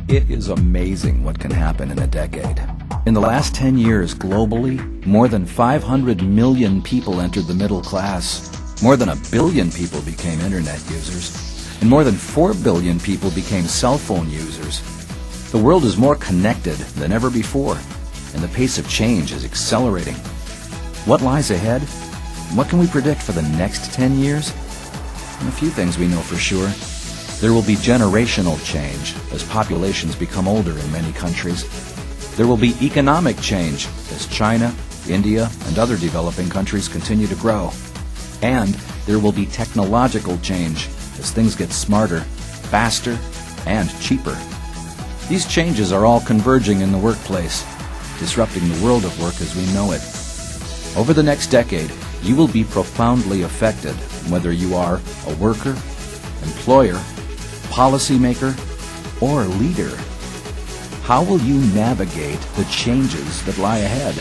It is amazing what can happen in a decade. In the last 10 years, globally, more than 500 million people entered the middle class. More than 1 billion people became internet users. And more than 4 billion people became cell phone users. The world is more connected than ever before, and the pace of change is accelerating. What lies ahead? What can we predict for the next 10 years? And a few things we know for sure. There will be generational change as populations become older in many countries. There will be economic change as China, India, and other developing countries continue to grow. And there will be technological change as things get smarter, faster, and cheaper. These changes are all converging in the workplace, disrupting the world of work as we know it. Over the next decade, you will be profoundly affected, whether you are a worker, employer, policymaker, or leader. How will you navigate the changes that lie ahead?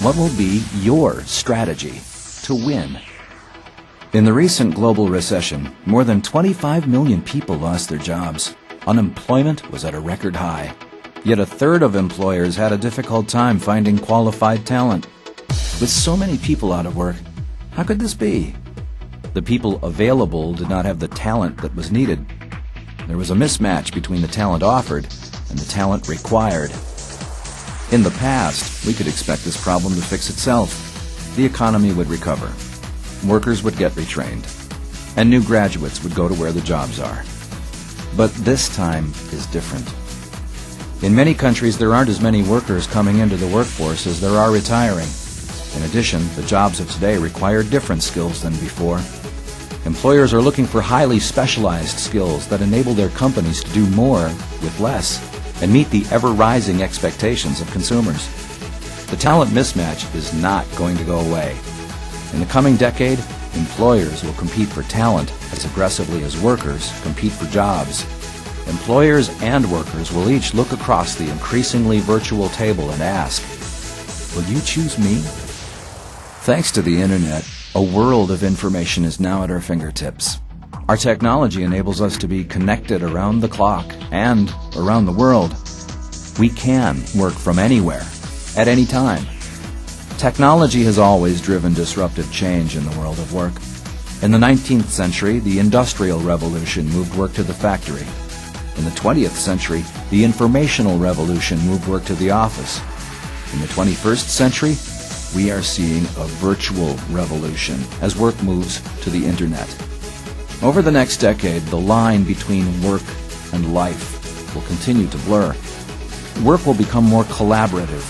What will be your strategy to win? In the recent global recession, more than 25 million people lost their jobs. Unemployment was at a record high. Yet a third of employers had a difficult time finding qualified talent. With so many people out of work, how could this be? The people available did not have the talent that was needed. There was a mismatch between the talent offered and the talent required. In the past, we could expect this problem to fix itself. The economy would recover. Workers would get retrained. And new graduates would go to where the jobs are. But this time is different. In many countries, there aren't as many workers coming into the workforce as there are retiring. In addition, the jobs of today require different skills than before. Employers are looking for highly specialized skills that enable their companies to do more with less and meet the ever-rising expectations of consumers. The talent mismatch is not going to go away. In the coming decade, employers will compete for talent as aggressively as workers compete for jobs. Employers and workers will each look across the increasingly virtual table and ask, "Will you choose me?" Thanks to the Internet, a world of information is now at our fingertips. Our technology enables us to be connected around the clock and around the world. We can work from anywhere, at any time. Technology has always driven disruptive change in the world of work. In the 19th century, the Industrial Revolution moved work to the factory. In the 20th century, the Informational Revolution moved work to the office. In the 21st century, we are seeing a virtual revolution as work moves to the Internet. Over the next decade, the line between work and life will continue to blur. Work will become more collaborative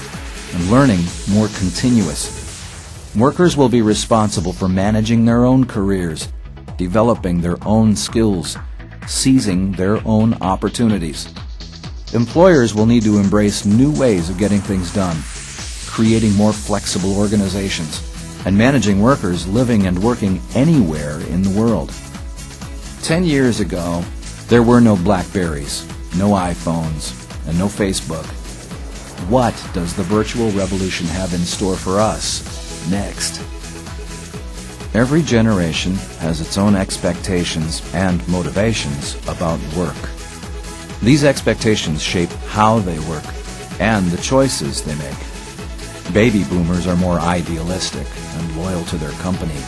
and learning more continuous. Workers will be responsible for managing their own careers, developing their own skills, seizing their own opportunities. Employers will need to embrace new ways of getting things done, creating more flexible organizations, and managing workers living and working anywhere in the world. 10 years ago, there were no BlackBerries, no iPhones, and no Facebook. What does the virtual revolution have in store for us next? Every generation has its own expectations and motivations about work. These expectations shape how they work and the choices they make. Baby boomers are more idealistic and loyal to their company.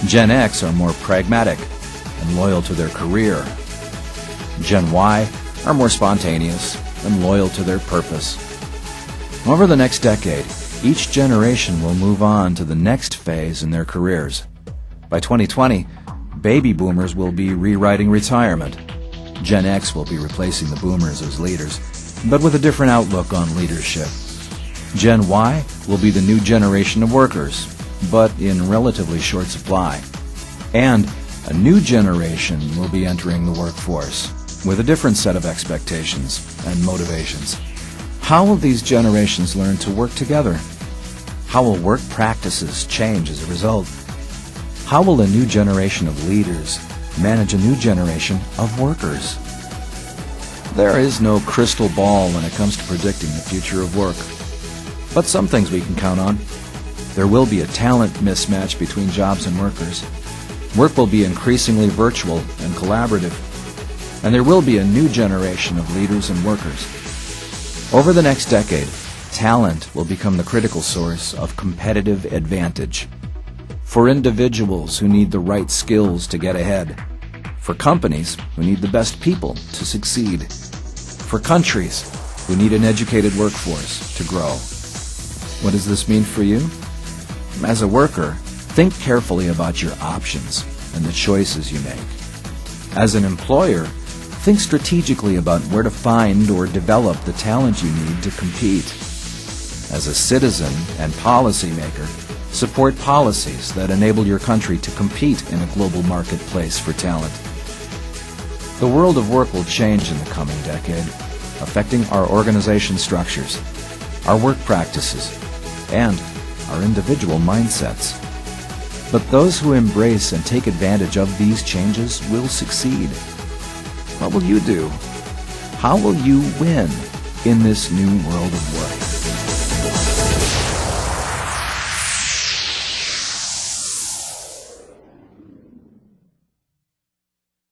Gen X are more pragmatic and loyal to their career. Gen Y are more spontaneous and loyal to their purpose. Over the next decade, each generation will move on to the next phase in their careers. By 2020, baby boomers will be rewriting retirement. Gen X will be replacing the boomers as leaders, but with a different outlook on leadership. Gen Y will be the new generation of workers, but in relatively short supply. And a new generation will be entering the workforce with a different set of expectations and motivations. How will these generations learn to work together? How will work practices change as a result? How will a new generation of leaders manage a new generation of workers? There is no crystal ball when it comes to predicting the future of work. But some things we can count on. There will be a talent mismatch between jobs and workers. Work will be increasingly virtual and collaborative. and there will be a new generation of leaders and workers. Over the next decade, talent will become the critical source of competitive advantage. For individuals who need the right skills to get ahead. For companies who need the best people to succeed. For countries who need an educated workforce to grow. What does this mean for you? As a worker, think carefully about your options and the choices you make. As an employer, think strategically about where to find or develop the talent you need to compete. As a citizen and policymaker, support policies that enable your country to compete in a global marketplace for talent. The world of work will change in the coming decade, affecting our organization structures, our work practices, and our individual mindsets. But those who embrace and take advantage of these changes will succeed. What will you do? How will you win in this new world of work?